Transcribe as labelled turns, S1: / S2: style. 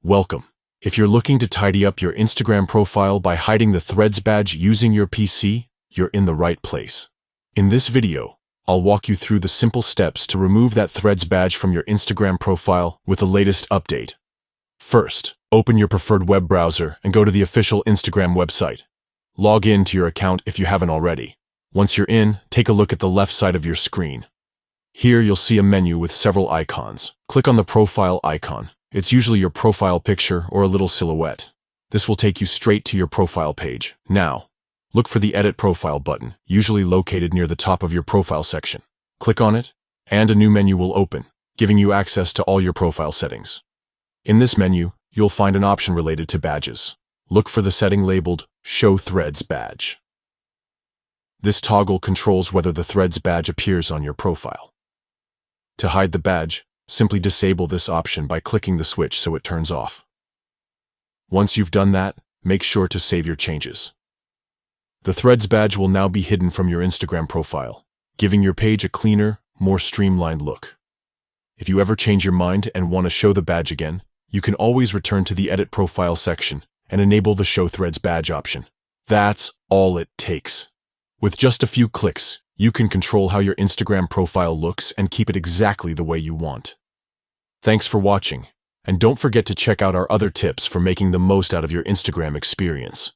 S1: Welcome. If you're looking to tidy up your Instagram profile by hiding the Threads badge using your PC, you're in the right place. In this video, I'll walk you through the simple steps to remove that Threads badge from your Instagram profile with the latest update. First, open your preferred web browser and go to the official Instagram website. Log in to your account if you haven't already. Once you're in, take a look at the left side of your screen. Here you'll see a menu with several icons. Click on the profile icon. It's usually your profile picture or a little silhouette. This will take you straight to your profile page. Now, look for the Edit Profile button, usually located near the top of your profile section. Click on it, and a new menu will open, giving you access to all your profile settings. In this menu, you'll find an option related to badges. Look for the setting labeled Show Threads Badge. This toggle controls whether the Threads badge appears on your profile. To hide the badge, simply disable this option by clicking the switch so it turns off. Once you've done that, make sure to save your changes. The Threads badge will now be hidden from your Instagram profile, giving your page a cleaner, more streamlined look. If you ever change your mind and want to show the badge again, you can always return to the Edit Profile section and enable the Show Threads badge option. That's all it takes. With just a few clicks, you can control how your Instagram profile looks and keep it exactly the way you want. Thanks for watching, and don't forget to check out our other tips for making the most out of your Instagram experience.